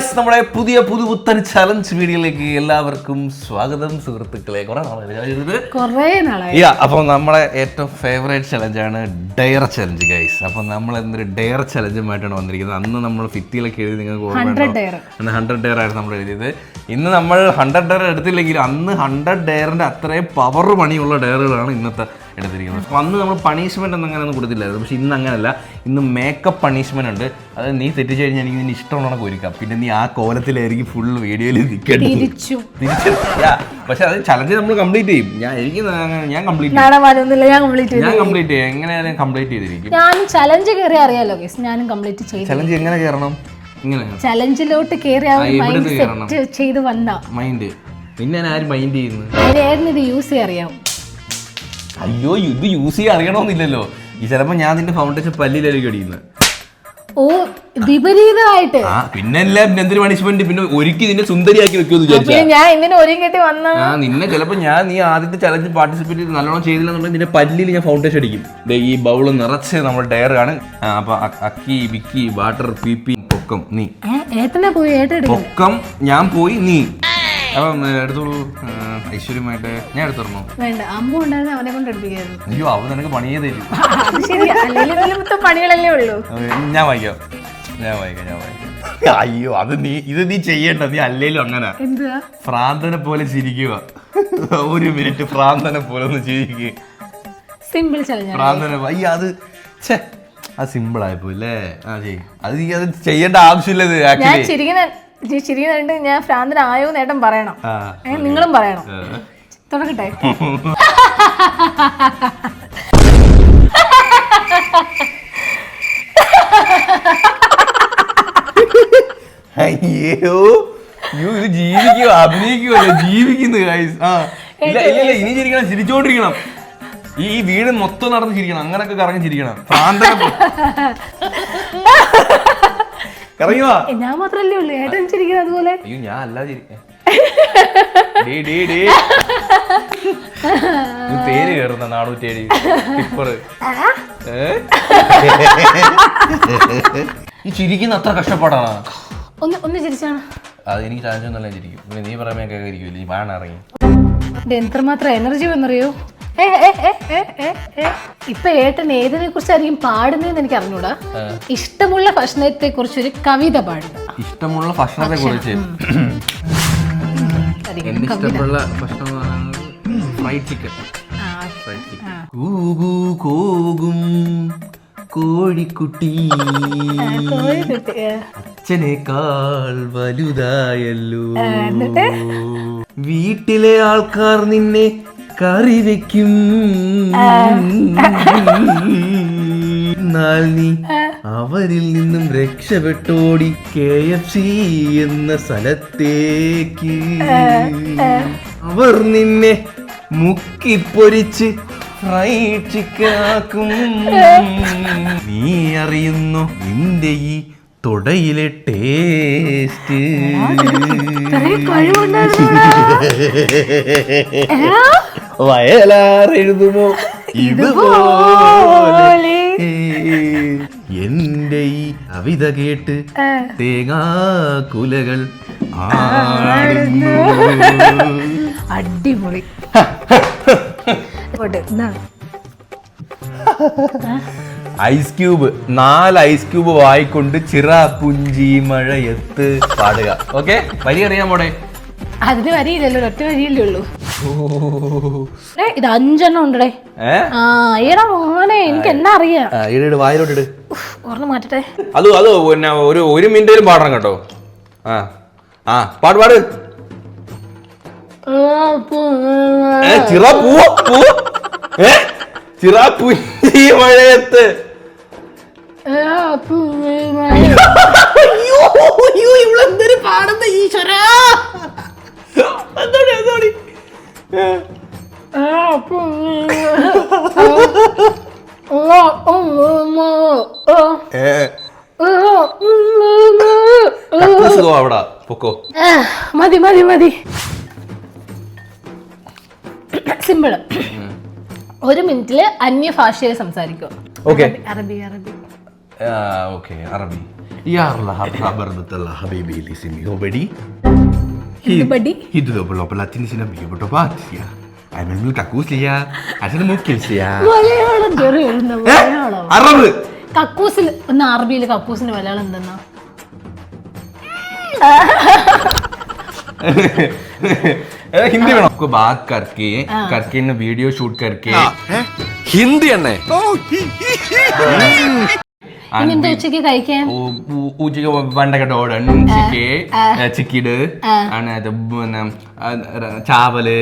Guys, നമ്മുടെ പുതുപുത്തൻ challenge വീഡിയോയിലേക്ക് എല്ലാവർക്കും സ്വാഗതം സുഹൃത്തുക്കളെ. അപ്പോൾ നമ്മളെ ഏറ്റവും ഫേവറേറ്റ് ചലഞ്ചാണ് ഡയർ ചലഞ്ച് ഗൈസ്. അപ്പോൾ നമ്മൾ എന്തൊരു ഡയർ ചലഞ്ചുമായിട്ടാണ് വന്നിരിക്കുന്നത്. അന്ന് നമ്മൾ ഫിറ്റിയിലൊക്കെ എഴുതി നിങ്ങൾക്ക് ഓർമ്മയുണ്ടോ? 100 ഡയർ ആയിരുന്നു നമ്മൾ എഴുതിയത്. ഇന്ന് നമ്മൾ 100 ഡയർ എടുത്തില്ലെങ്കിൽ അന്ന് 100 ഡയറിന്റെ അത്രയും പവർ പണിയുള്ള ഡയറുകളാണ് ഇന്നത്തെ എടുത്തിരിക്കുന്നത്. അപ്പോൾ അന്ന് നമ്മൾ പണിഷ്മെന്റ് ഒന്നും അങ്ങനെ ഒന്നും കൊടുത്തില്ലായിരുന്നു. പക്ഷെ ഇന്ന് അങ്ങനെയല്ല, ഇന്ന് മേക്കപ്പ് പണിഷ്മെന്റ് ഉണ്ട്. അത് നീ തെറ്റിച്ച് കഴിഞ്ഞാൽ എനിക്ക് നിന്നെ ഇഷ്ടമുള്ള ഒരുക്കാം. പിന്നെ നീ ആ കോലത്തിലായിരിക്കും ഫുൾ വീഡിയോയിൽ നിൽക്കേണ്ടത്. പക്ഷെ അത് ചലഞ്ച് നമ്മൾ കംപ്ലീറ്റ് ചെയ്യും. ഞാൻ കംപ്ലീറ്റ് ചെയ്യും. എങ്ങനെയാലും കംപ്ലീറ്റ് ചെയ്തിരിക്കും. ഞാൻ ചലഞ്ച് കയറി അറിയാലോ, ഞാനും കംപ്ലീറ്റ് ചെയ്തു. ചലഞ്ച് എങ്ങനെ കയറണം? ചലഞ്ചിലോട്ട് ചെയ്ത് വന്ന മൈൻഡ്. പിന്നെ ആരും മൈൻഡ് ചെയ്യുന്നു? ഇത് യൂസ് ചെയ്യാൻ അറിയാം. അയ്യോ, ഇത് യൂസ് ചെയ്യാൻ അറിയണമെന്നില്ലല്ലോ. ഈ ചിലപ്പോ ഞാൻ നിന്റെ ഫൗണ്ടേഷൻ പല്ലിലായിരിക്കും അടിക്കുന്നത്. ഓ, വിപരീതമായിട്ട്. പിന്നെ എന്തൊരു പണിഷ്മെന്റ്? പിന്നെ ഒരുക്കി നിന്നെ സുന്ദരിയാക്കി വെക്കുമെന്ന് വിചാരിച്ചു ഞാൻ ഇങ്ങനെ ഒരുങ്ങിട്ട് വന്ന നിന്നെ ചിലപ്പോ നീ ആദ്യത്തെ ചലഞ്ച് പാർട്ടിസിപ്പേറ്റ് ചെയ്ത് നല്ലോണം ചെയ്തില്ലെന്നുണ്ടെങ്കിൽ നിന്റെ പല്ലിൽ ഞാൻ ഫൗണ്ടേഷൻ അടിക്കും. ഈ ബൗള് നിറച്ച് നമ്മൾ ഡയർ ആണ്. അപ്പൊ അക്കി ബിക്കി വാട്ടർ പി പൊക്കം നീ പൊക്കം, ഞാൻ പോയി നീ. അപ്പം എടുത്തോളൂ ഐശ്വര്യമായിട്ട്. ഞാൻ എടുത്തോളൂ. വേണ്ട, അമ്മ ഉണ്ടായിരുന്നു, അവനെ കൊണ്ട് എടുപ്പിക്കായിരുന്നു. അയ്യോ, അവ നിനക്ക് പണിയേ തരും. പണികളല്ലേ ഉള്ളൂ. ഞാൻ വായിക്കാം. അയ്യോ, ഇത് നീ ചെയ്യണ്ട. നീ അല്ലേലും അങ്ങനെ ഫ്രാന്തനെ പോലെ ചിരിക്കുക. 1 മിനിറ്റ് ഫ്രാന്തനെ പോലെ ഒന്ന് ചിരിക്കുക. Simple challenge. ഫ്രാന്തനെ അയ്യോ, അത് സിമ്പിൾ ആയിപ്പോ അല്ലേ? അത് ചെയ്യേണ്ട ആവശ്യമില്ല. ചിരിക്കുന്നുണ്ട്. ഞാൻ ഭ്രാന്തനായോ നേട്ടം പറയണം. നിങ്ങളും പറയണം. തുടങ്ങട്ടെ. അയ്യോ, ഇത് ജീവിക്കുക, അഭിനയിക്കുവല്ലേ? ജീവിക്കുന്നു ഗൈസ്. ഇല്ല, ഇനി ചിരിക്കണം, ചിരിച്ചോണ്ടിരിക്കണം. ഈ വീട് മൊത്തം നടന്ന് ചിരിക്കണം. അങ്ങനൊക്കെ കറങ്ങി ചിരിക്കണം. ഞാൻ മാത്രല്ലേ ഉള്ളൂ ഏട്ടൻ ചിരിക്കുന്നത് അതുപോലെ. അയ്യോ, ഞാൻ അല്ല പേര് കേറുന്ന 407 ടിപ്പർ. ഈ ചിരിക്കുന്ന അത്ര കഷ്ടപ്പാടാണ്. ഒന്ന് ചിരിച്ചാണ്. അത് എനിക്ക് ചാൻസ് ഒന്നല്ല ചിരിക്കും. പിന്നെ നീ പറയുമ്പോ കേൾക്കില്ല. നീ പാടാൻ ഇറങ്ങി എത്രമാത്രം എനർജി വന്നറിയോ? ഇപ്പൊ ഏട്ടൻ ഏതിനെ കുറിച്ചായിരിക്കും പാടുന്നതെന്ന് എനിക്ക് അറിഞ്ഞൂടാ. ഇഷ്ടമുള്ള ഭക്ഷണത്തെ കുറിച്ച് ഒരു കവിത പാടുക. ഇഷ്ടമുള്ള ഭക്ഷണത്തെ കുറിച്ച് ഇഷ്ടമുള്ള ഭക്ഷണം ഫ്രൈഡ് ചിക്കൻ. കൂകും കോഴിക്കുട്ടി അച്ഛനേക്കാൾ വലുതായല്ലോ. വീട്ടിലെ ആൾക്കാർ നിന്നെ കറി വെക്കും. നീ അവരിൽ നിന്നും രക്ഷപ്പെട്ടോടി KFC എന്ന സ്ഥലത്തേക്ക്. അവർ നിന്നെ മുക്കിപ്പൊരിച്ച് ഫ്രൈഡ് ചിക്കൻ ആക്കും. നീ അറിയുന്നു നിന്റെ ഈ തൊടയിലെ ടേസ്റ്റ്. വയലാറെഴുതുമോ ഇതുപോലെ? എന്റെ ഈ കവിത കേട്ട് തേങ്ങാക്കുലകൾ ആടുന്നു. അടിപൊളി. ഐസ് ക്യൂബ്, 4 ഐസ് ക്യൂബ് വായിക്കൊണ്ട് ചിറാപുഞ്ചി മഴയത്ത് പാടുക. ഓക്കെ, വരി അറിയാമോടെ? അതിന് വരിയില്ലല്ലോ, ഒറ്റ വരിയല്ലേ ഉള്ളൂ. ഇത് 5 എണ്ണം ഉണ്ടേ. ഏടാ മോനെ, എനിക്ക് എന്നാ അറിയാം. വായിലോട്ടിട്. ഒരെണ്ണം മാറ്റട്ടെ. അത് പിന്നെ ഒരു മിനിറ്റിലും പാടണം കേട്ടോ. പാട്. ചിറാപുഞ്ചി മഴയത്ത്. ഇവളെന്തൊരു പാടുന്ന ഈശ്വരാ. അവിടെ പൊക്കോ. മതി. സിമ്പിള്. 1 മിനിറ്റില് അന്യഭാഷയിൽ സംസാരിക്കുക. ഓക്കെ, അറബി. ഓക്കെ, അറബി. يا الله حبرت الله حبيبي اللي سمي هو بدي buddy itu do belum pelatih sini biar bertobat ya أنا من كاكوس ليا عشان ممكن سيا Malayalam ചെറിയ മലയാളം عربي കക്കൂസിൽ ഒന്ന് അറബിയിൽ കക്കൂസിന്റെ മലയാളം എന്തെന്നാ हिंदी में आपको बात करके ना वीडियो शूट करके ഹിന്ദി തന്നെ ഇനി എന്താ ഉച്ചക്ക് കഴിക്കാൻ ഉച്ചക്ക് വണ്ടക്കട്ടോടൻ ചിക്കിട് ചാവല്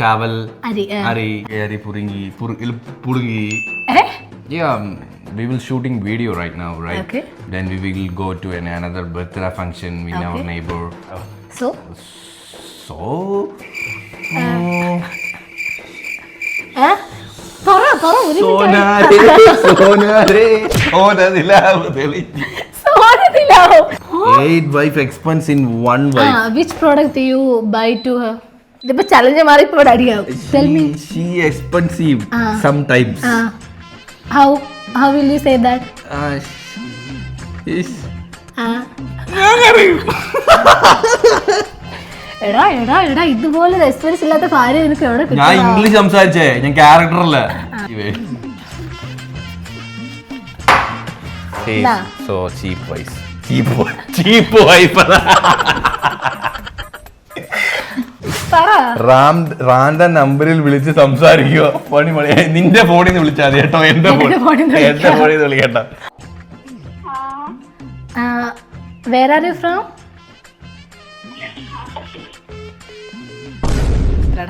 ചാവൽ അരി അരി അരി പുറുങ്ങി പുളുങ്ങി Yeah, we will shooting video right now, right? Okay. Then we will go to another birthday function with our neighbor. So Eight wife expense in one wife. Which product do you buy to her? ഇതിപ്പോ challenge മാറിപ്പോ അടിയാവും. Tell me. She expensive sometimes. How will you say that? എടാ എടാ എടാ ഇതുപോലെ experience ഇല്ലാത്ത കാര്യം എനിക്ക് എവിടെ കിട്ടും? ഞാൻ ഇംഗ്ലീഷ് സംസാരിച്ചേ, ഞാൻ ക്യാരക്ടർ അല്ല. So cheap wife. Cheap wife. റാന്റെ നമ്പറിൽ വിളിച്ച് സംസാരിക്കോ പണി മണി നിന്റെ ഫോണിൽ നിന്ന് വിളിച്ചാൽ മതി കേട്ടോ. എന്റെ ഫോണിൽ നിന്ന് വിളിക്കണ്ട. Where are you from?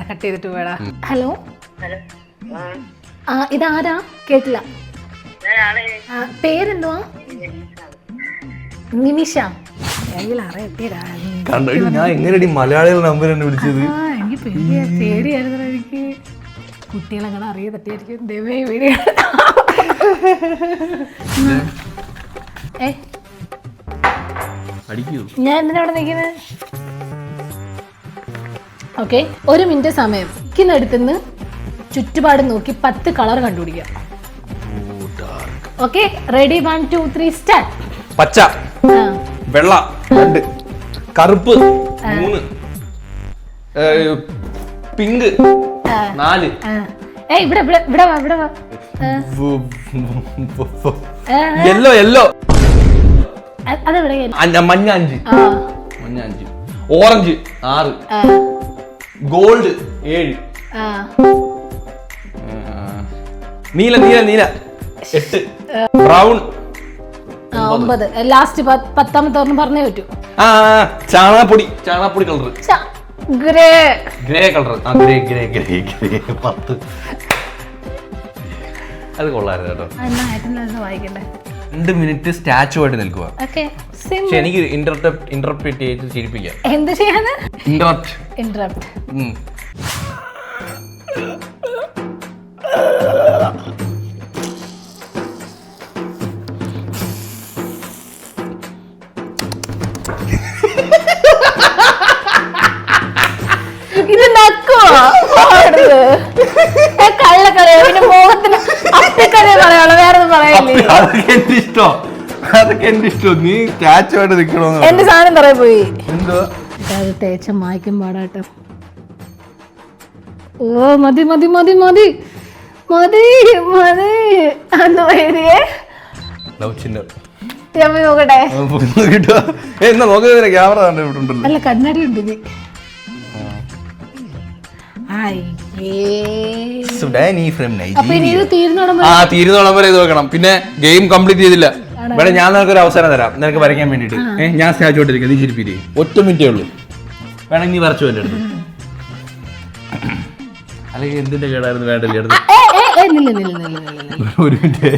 Cut ചെയ്തിട്ട് പോടാ. ഹലോ ഇതാരാ? കേട്ടില്ല. പേരെന്തുവാ? നിമിഷ. കണ്ടോ ഞാൻ എങ്ങനെയാടി മലയാളികളുടെ നമ്പർ തന്നെ വിളിച്ചത്? എനിക്ക് പേടിയായിരുന്നു. എനിക്ക് കുട്ടികളെങ്ങനെ അറിയ തട്ടിയായിരിക്കും. ഞാൻ എന്തിനാ അവിടെ നിൽക്കുന്നത്? ഓക്കെ, 1 മിനിറ്റ് സമയം. അടുത്തുനിന്ന് ചുറ്റുപാട് നോക്കി 10 കളർ കണ്ടുപിടിക്കാം. Okay, ready? 1 2 3 സ്റ്റാർട്ട്. പച്ച, വെള്ള 2, കറുപ്പ് 3, പിങ്ക് 4. ഇവിടെ ഇവിടെ ഇവിടെ വാ, ഇവിടെ വാ. യെല്ലോ യെല്ലോ അതെവിടെ? മഞ്ഞ 5, ഓറഞ്ച് 6, ഗോൾഡ് 7, നീല നീല നീല 8, ബ്രൗൺ 9. ലാസ്റ്റ് 10ാമത്തെ ഓർമ്മ പറഞ്ഞേ പറ്റൂ. ചാണകപ്പൊടി കളർ ഗ്രേ കളർ. ഗ്രേ 10. അത് കൊള്ളായിരുന്നു കേട്ടോ. വായിക്കണ്ടേ? 2 മിനിറ്റ് സ്റ്റാച്ചു ആയിട്ട് നിൽക്കുക. പക്ഷെ എനിക്ക് ഇന്റർപ്രറ്റ് ചെയ്ത് ചിരിപ്പിക്കാം. എന്ത് ചെയ്യാന്? ഇന്ററപ്റ്റ്. ഇത് നക്കുവാ കള്ളക്കളിയോ? പിന്നെ മുഖത്തിന് അപ്പിക്കളിയോ പറയാളോ? വേറെ ഒന്നും പറയില്ലേ? അതൊക്കെ എന്റെ ഇഷ്ടം. നീ സ്റ്റാച്ചു ആയിട്ട് നിൽക്കണോ? എന്റെ സാധനം തറയെ പോയി. എന്തോ അത് തേച്ച മായ്ക്കും പാടാട്ടോ. ഓ മതി മതി മതി മതി മതി മതി. അന്ന് എഴുതിയേ നോക്കട്ടെ. എന്നാ നോക്കുന്ന ക്യാമറ കണ്ടിട്ടുണ്ടല്ലോ. അല്ല കണ്ണാടി ഉണ്ട്. നീ തീരുന്നോളം വരെ ഇത് വെക്കണം. പിന്നെ ഗെയിം കംപ്ലീറ്റ് ചെയ്തില്ല. വേണം ഞാൻ നിനക്കൊരു അവസരം തരാം, നിനക്ക് വരയ്ക്കാൻ വേണ്ടിട്ട്. ഞാൻ സ്റ്റാച്ചു ഇട്ടിരിക്കാം, നീ ചിരിപ്പിരി. 1 മിനിറ്റേ ഉള്ളൂ. വേണമെങ്കിൽ നീ വരച്ചു എന്റെ അടുത്ത്. അല്ലെങ്കിൽ എന്തിന്റെ കേടായിരുന്നു? വേണ്ടല്ലേ അടുത്ത് 1 മിനിറ്റ്.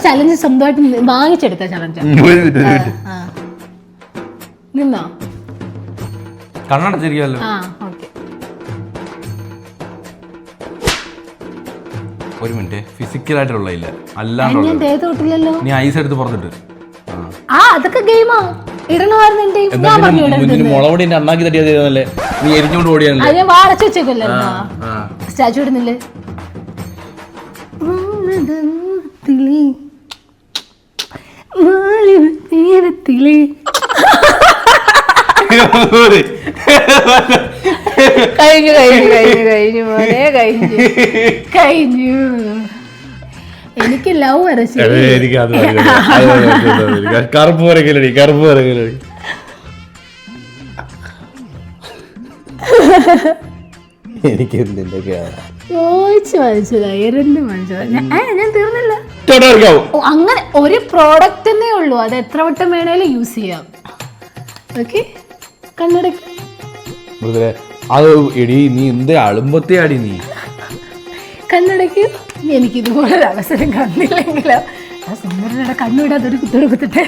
ചലഞ്ച് സ്വന്തമായിട്ട് വാങ്ങിച്ചെടുത്ത ചലഞ്ച്. നിന്നോ? കണ്ണടച്ചിരിക്കാമല്ലോ. 1 മിനിറ്റ്. ഫിസിക്കലായിട്ടുള്ള ഇല്ല, അല്ലാണ്ടല്ലോ. നീ ഐസ് എടുത്ത് പുറത്തിട്ട്. അതൊക്കെ ഗെയിമാ. മുളകൊടി അണ്ണാക്കി തട്ടിയാന്നല്ലേ? നീ എരിഞ്ഞോണ്ട് ഓടിയാണല്ലേ? വാടച്ചു വെച്ചേക്കല്ലോ. സ്റ്റാച്ചു ഇടുന്നില്ലേ? മാനദൂരത്തിലെ മാലിന്യ തീരത്തിലെ കഴിഞ്ഞു കഴിഞ്ഞു കഴിഞ്ഞു കഴിഞ്ഞു മോനെ കഴിഞ്ഞു. എനിക്ക് ലവ് വരച്ചു. കറുപ്പ് വരക്കലടി കറുപ്പ് വരക്കലടി. എനിക്ക് എന്തിന്റെ ചോദിച്ചു മനസ്സിലായി, രണ്ട് മനസ്സിലായി. ഞാൻ തീർന്നില്ല. തൊടർക്കാവും. അങ്ങനെ ഒരു പ്രോഡക്റ്റ് തന്നെ ഉള്ളൂ, അത് എത്ര വട്ടം വേണേലും യൂസ് ചെയ്യാം. ഓക്കെ, കണ്ണടക്ക്. അത് എടി നീ എന്ത് അളുമ്പത്തെ ആടി നീ. കണ്ണടക്ക്. എനിക്കിതുപോലെ ഒരു അവസരം കണ്ടില്ലെങ്കിലോ ആ സുന്ദരനോടെ കണ്ണുവിടാതെ ഒരു കുത്തോട് കുത്തിട്ടെ.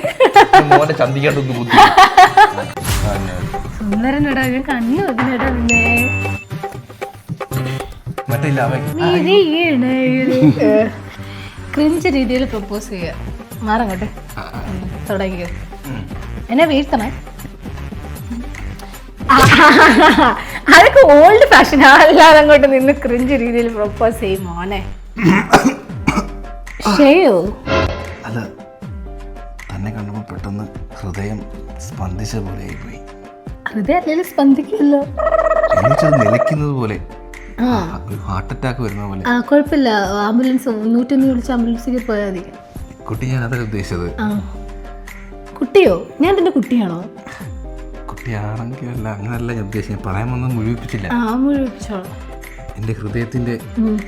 സുന്ദരനോടാ ഞാൻ കണ്ണു വെക്കുന്നിടാ. പിന്നെ ക്രിഞ്ച് രീതിയിൽ പ്രപ്പോസ് ചെയ്യുക. മാറങ്ങോട്ടെ, തുടങ്ങിയോ. എന്നെ വീഴ്ത്തണേ. അതൊക്കെ ഓൾഡ് ഫാഷൻ. അല്ലാതെ അങ്ങോട്ട് നിന്ന് ക്രിഞ്ച് രീതിയിൽ പ്രപ്പോസ് ചെയ്യും മോനെ. ചെയ്യോ? അല്ല, തന്നെ കണ്ടപ്പോൾ പെട്ടെന്ന് ഹൃദയം സ്പന്ദിച്ച പോലെ ആയിപ്പോയി. ഹൃദയം അല്ലെങ്കിൽ സ്പന്ദിക്കില്ലല്ലോ, നിലയ്ക്കുന്നത് പോലെ, ഹാർട്ട് അറ്റാക്ക് വരുന്ന പോലെ. കുഴപ്പമില്ല, ആംബുലൻസ് 101 വിളിച്ച് ആംബുലൻസിൽ പോയാൽ മതി. കുട്ടി, ഞാൻ അതല്ല ഉദ്ദേശിച്ചത്. കുട്ടിയോ? ഞാൻ തന്റെ കുട്ടിയാണോ? കുട്ടിയാണെങ്കിൽ അല്ല, അങ്ങനല്ല ഞാൻ ഉദ്ദേശിച്ചത്. പറയാൻ വന്നത് മുഴുവിപ്പിച്ചില്ല. മുഴുവിപ്പിച്ചോളാം. എൻ്റെ ഹൃദയത്തിന്റെ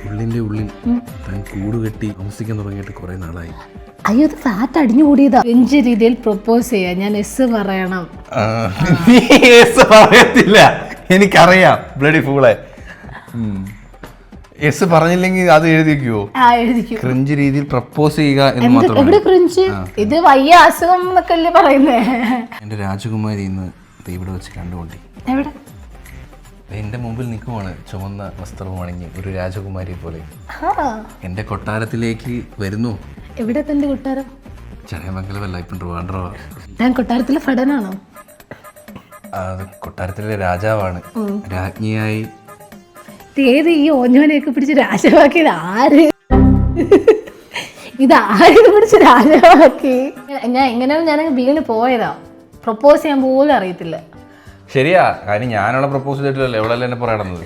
ഉള്ളിന്റെ ഉള്ളിൽ താൻ കൂടുകെട്ടി താമസിക്കാൻ തുടങ്ങിയിട്ട് കുറെ നാളായി. അയ്യോ, അത് ഫാറ്റ് അടിഞ്ഞു കൂടിയതാ. ക്രിഞ്ച് രീതിയിൽ പ്രപ്പോസ് ചെയ്യാ. ഞാൻ എസ് പറയണം. പറയത്തില്ല, എനിക്കറിയാം. ബ്ലഡി ഫൂളെ. എസ് പറഞ്ഞില്ലെങ്കിൽ അത് എഴുതിക്കുവോ? ക്രിഞ്ച് രീതിയിൽ പ്രപ്പോസ് ചെയ്യുക എന്ന് മാത്രം. എവിടെ ക്രിഞ്ച്? ഇത് വയ്യ അസുഖം എന്നൊക്കെ അല്ലേ പറയുന്നേ. എന്റെ രാജകുമാരി ഇന്ന് ഇവിടെ വെച്ച് കണ്ടുകൊണ്ടി. എവിടെ? എന്റെ മുമ്പിൽ നിൽക്കുവാണ്, ചുവന്ന വസ്ത്രവും അണിഞ്ഞ് ഒരു രാജകുമാരിയെ പോലെ. എന്റെ കൊട്ടാരത്തിലേക്ക് വരുന്നു. എവിടെ തന്റെ കൊട്ടാരം? ചടയമംഗലമല്ല, ഇപ്പം ട്രിവാൻഡ്രമാ. ഞാൻ കൊട്ടാരത്തിലെ ഭടനാണോ? അത് കൊട്ടാരത്തിലെ രാജാവാണ്. രാജ്ഞിയായി. ഏത് ഈ ഓഞ്ഞോനെയൊക്കെ പിടിച്ച് രാജാവാക്കിയത് ആര്? ഇത് ആരും പിടിച്ച് രാജാവാക്കി? ഞാനങ്ങ് വീണ് പോയതാ. പ്രപ്പോസ് ചെയ്യാൻ പോലും അറിയത്തില്ല. ശരിയാ, കാര്യം ഞാനുള്ള പ്രപ്പോസ് ചെയ്തിട്ടില്ലല്ലോ. എവിടെ എന്നെ പറയണത്?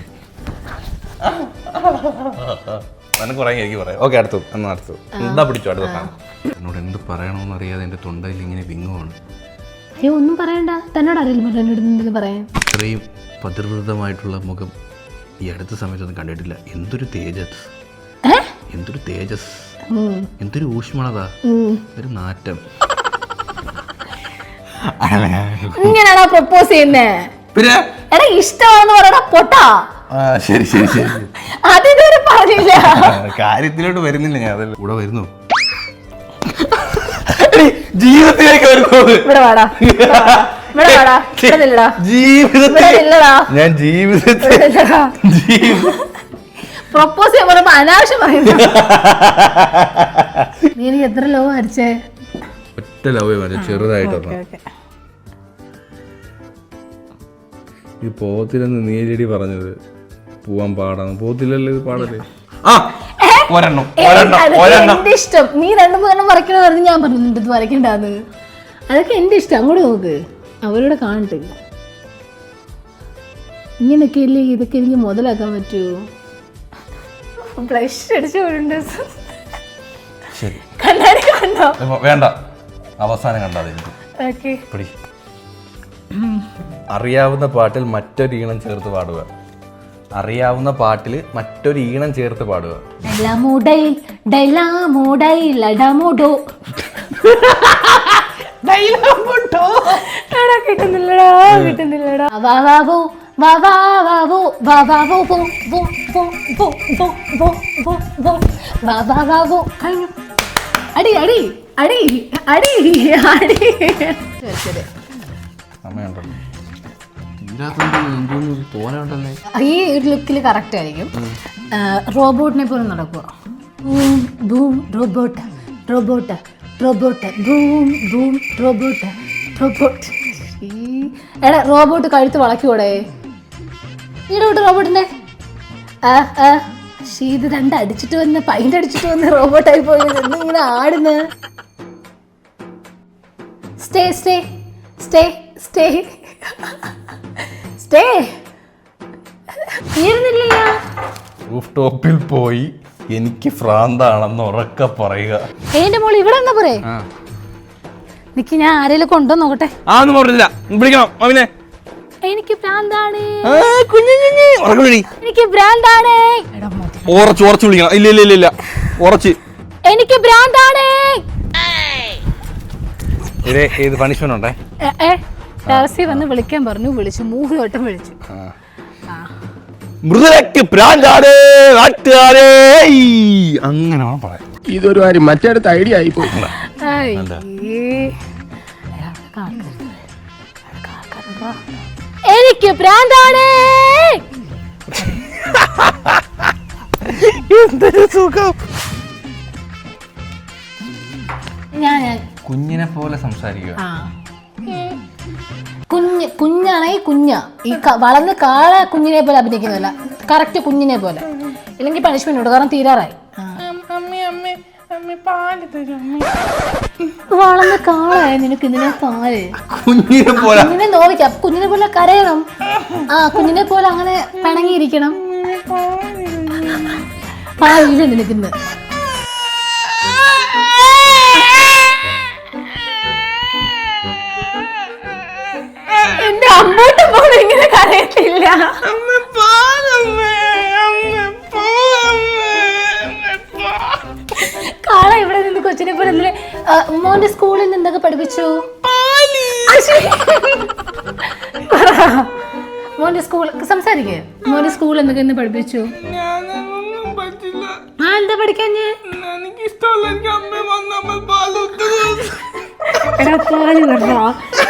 നിനക്ക് പറയാൻ എനിക്ക് പറയാം. ഓക്കെ, അടുത്തു. എന്നാ അടുത്തു. എന്താ പിടിച്ചോ, അടുത്ത സാധനം. എന്നോട് എന്ത് പറയണമെന്ന് അറിയാതെ എൻ്റെ തൊണ്ടയിൽ ഇങ്ങനെ വിങ്ങുവാണ്. അയ്യോ, ഒന്നും പറയണ്ട. തന്നോട് അറിയില്ല എന്നോട് എന്തെങ്കിലും പറയാൻ. ഇത്രയും പതിർവൃതമായിട്ടുള്ള മുഖം ഈ അടുത്ത സമയത്തൊന്നും കണ്ടിട്ടില്ല. എന്തൊരു തേജസ്, എന്തൊരു തേജസ്, എന്തൊരു ഊഷ്മളത, ഒരു നാറ്റം. ഇങ്ങനെയാണോ പ്രപ്പോസ് ചെയ്യുന്നേ? പിന്നെ എടാ, ഇഷ്ടമാണെന്ന് പറയടാ പൊട്ടാ. ശരി ശരി ശരി, അതിതുവരെ പറഞ്ഞില്ല. കാര്യത്തിലോട്ട് വരുന്നില്ല ഞാൻ. അതല്ല ഇവിടെ വരുന്നു, ജീവിതത്തിലേക്ക് വരുന്നു. ഇവിടെ വാടാ, ഇവിടെ വാടാ. ഞാൻ ജീവിതത്തിൽ പ്രപ്പോസ് ചെയ്യാൻ പറയുമ്പോ അനാവശ്യം പറയുന്നു. നീ എനിക്ക് എത്ര ലവ് അടിച്ചേ? ഒറ്റ ലവ് ചെറുതായിട്ട്. ഈ പോത്തിലെന്ന് നീലടി പറഞ്ഞത് പോവാൻ പാടാണ്. പോത്തില്ലല്ലോ ഇത് പാടല്ലേ. എന്റെ ഇഷ്ടം. നീ 2-3 വരയ്ക്കണ പറഞ്ഞ് ഞാൻ പറഞ്ഞിട്ടുണ്ട് ഇത് വരയ്ക്കണ്ടാന്ന്. അതൊക്കെ എന്റെ ഇഷ്ടം. അങ്ങോട്ട് നോക്ക്, അവരോട് കാണട്ടെ. ഇങ്ങനൊക്കെ ഇല്ലേ ഇതൊക്കെ എനിക്ക് മുതലാക്കാൻ പറ്റുമോ? ബ്ലഷ് അടിച്ചുകൊണ്ട് കണ്ണാടി കണ്ടോ? വേണ്ട, അവസാനം കണ്ടാതെ. അറിയാവുന്ന പാട്ടിൽ മറ്റൊരു ഈണം ചേർത്ത് പാടുക. അറിയാവുന്ന പാട്ടിൽ മറ്റൊരു ഈണം ചേർത്ത് പാടുക. കിട്ടുന്നില്ലടാ, കിട്ടുന്നില്ലടാ. അടി അടി അടി അടി അടി. ഈ ഒരു ലുക്കിൽ കറക്റ്റ് ആയിരിക്കും. റോബോട്ടിനെ പോലെ നടക്കുക. Robot robot robot boom boom robot robot. എടാ, റോബോട്ട് കഴുത്ത് വളയ്ക്കൂടെ? ഈടോട്ട് റോബോട്ടിന്റെ ഇത് രണ്ട് അടിച്ചിട്ട് വന്ന് പൈൻ്റ് അടിച്ചിട്ട് വന്ന് റോബോട്ടായി പോയത് ഇങ്ങനെ ആടുന്നു. Stay stay stay stay stay തീർന്നില്ല. റൂഫ് ടോപ്പിൽ പോയി എനിക്ക് ഭ്രാന്താണെന്ന് ഉറക്കെ പറയുക. എന്റെ മോള് ഇവിടെ എന്നാ പറയേ നിക്ക്, ഞാൻ ആരെങ്കിലും കൊണ്ടോ നോക്കട്ടെ. വിളിക്കണം അവനെ. എനിക്ക് ഭ്രാന്താണ്, എനിക്ക് ഭ്രാന്താണ്, വിളിക്കണം. ഇല്ല ഇല്ല ഇല്ല ഇല്ല ഉറച്ച് എനിക്ക് ഭ്രാന്താണ്. ഏത് പണിഷ്മെന്റ് ഉണ്ടേ? ടെറസിൽ വന്ന് വിളിക്കാൻ പറഞ്ഞു, വിളിച്ചു 3 വട്ടം വിളിച്ചു. മൃദുലക്ക് ഭ്രാന്താണ് അങ്ങനെ വേണം പറയാം. ഇതൊരു കാര്യം മറ്റേടത്ത് ഐഡിയ ആയി പോയി. എനിക്ക് ഭ്രാന്താണ്. എന്തൊരു സുഖം. ഞാൻ കുഞ്ഞിനെ പോലെ സംസാരിക്കുക. കുഞ്ഞാണെങ്കിൽ കുഞ്ഞാ, ഈ വളർന്ന് കാള കുഞ്ഞിനെ പോലെ അഭിനയിക്കുന്നില്ല, കറക്റ്റ് കുഞ്ഞിനെ പോലെ. ഇല്ലെങ്കിൽ പണിഷ്മെന്റ് ഉണ്ട്, കാരണം തീരാറായി. വളർന്ന് കാളായ നിനക്ക് ഇതിനെ പാല്. കുഞ്ഞിനെ നോവിക്കാം, കുഞ്ഞിനെ പോലെ കരയണം. കുഞ്ഞിനെ പോലെ അങ്ങനെ പിണങ്ങിയിരിക്കണം. പാലില്ല നിനക്കിന്ന്. എന്റെ അമ്മോട്ട് പോലും ഇങ്ങനെ കരയത്തില്ല. കാള ഇവിടെ നിന്ന് കൊച്ചിനെ പോലെ മോന്റെ സ്കൂളിൽ നിന്ന് എന്തൊക്കെ പഠിപ്പിച്ചു? മോന്റെ സ്കൂൾ സംസാരിക്കേ. മോന്റെ സ്കൂൾ എന്തൊക്കെ ഇന്ന് പഠിപ്പിച്ചു? എന്താ പഠിക്കാഞ്ഞേ?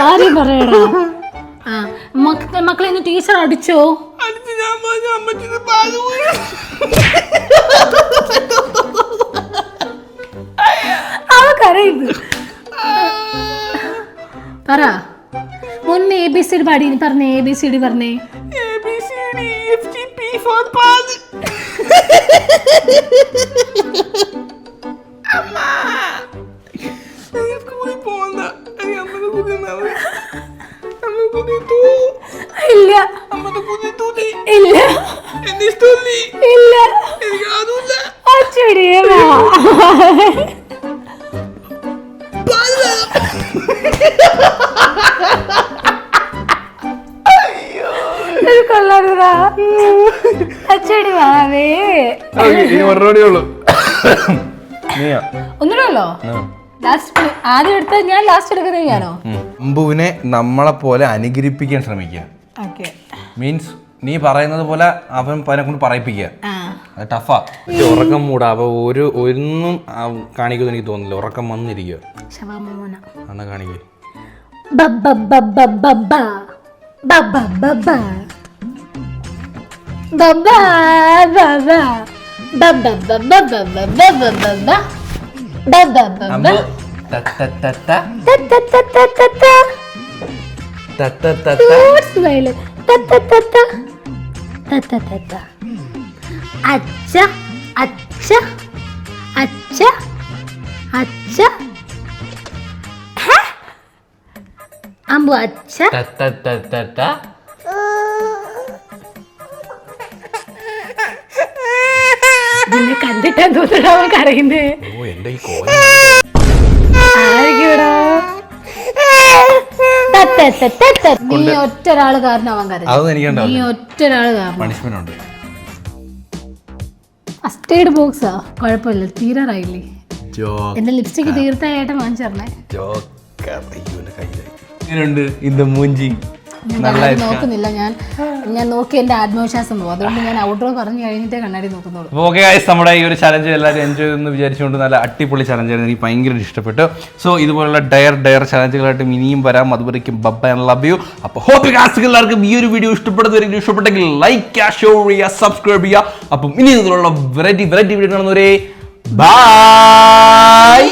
കാര്യം പറയടാ. മക്കളെ ഇന്ന് ടീച്ചർ അടിച്ചോ? അവക്കറിയുന്നു. പറ മുന്നേ ABCD പാടി പറഞ്ഞേ. ABCD പറഞ്ഞേ. ഇല്ല ഇല്ല ഇല്ല അച്ചടിയേ കൊള്ളാ അച്ചടി വാവേ. ഒന്നുകൂടെ ഉള്ളോ? ആദ്യം എടുത്ത ഞാൻ ലാസ്റ്റ് എടുക്കുന്നത് ഞാനോ? അമ്പുവിനെ നമ്മളെ പോലെ അനുകരിപ്പിക്കാൻ ശ്രമിക്കുക. മീൻസ് നീ പറയുന്നത് പോലെ അവൻ അവനെ കൊണ്ട് പറയിപ്പിക്കുക. അത് ടഫാ. ഉറക്കം മൂടാ. അപ്പൊ ഒന്നും കാണിക്കുമെന്ന് എനിക്ക് തോന്നുന്നില്ല. ഉറക്കം വന്നിരിക്കുക. അണ്ണ കാണിക്കേ. അച്ഛ അച്ഛ അച്ഛ അച്ഛ അമ്പു അച്ഛ നിന്നെ കണ്ടിട്ടാ തോന്നുന്നു അവൻ കരയുന്നേ. നീ ഒറ്റൊരാള് കാരണം അവൻ കരഞ്ഞു. നീ ഒറ്റൊരാള് കാരണം. ഫസ്റ്റ് എയ്ഡ് ബോക്സാ? കുഴപ്പമില്ല, തീരാറായില്ലേ? എന്റെ ലിപ്സ്റ്റിക് തീർച്ചയായിട്ടും വാങ്ങിച്ചേർന്നേ. നോക്കുന്നില്ല, ഞാൻ നോക്കി എന്റെ ആത്മവിശ്വാസം പോകും. അതുകൊണ്ട് ഞാൻ ഔട്ട്ഡോർ പറഞ്ഞു കഴിഞ്ഞിട്ടേ കണ്ണാടി നോക്കുന്നുള്ളൂ. ഓക്കെ ഗൈസ്, നമ്മുടെ ഈ ഒരു ചലഞ്ച് എല്ലാവരും എൻജോയ് ചെയ്തെന്ന് വിചാരിച്ചുകൊണ്ട് നല്ല അടിപൊളി ചലഞ്ചായിരുന്നു. എനിക്ക് ഭയങ്കര ഇഷ്ടപ്പെട്ടു. സോ ഇതുപോലുള്ള ഡയർ ചലഞ്ചുകളായിട്ട് ഇനിയും വരാം. അതുവരേക്കും ബൈ ആൻഡ് ലവ് യു. അപ്പോൾ ഹോപ്പ് എല്ലാവർക്കും ഈ ഒരു വീഡിയോ ഇഷ്ടപ്പെട്ടെങ്കിൽ ലൈക്ക് ചെയ്യുക, ഷെയർ ചെയ്യുക, സബ്സ്ക്രൈബ് ചെയ്യുക. അപ്പം ഇനി ഇതിലുള്ള വെറൈറ്റി വീഡിയോ കാണുന്നവരെ ബൈ.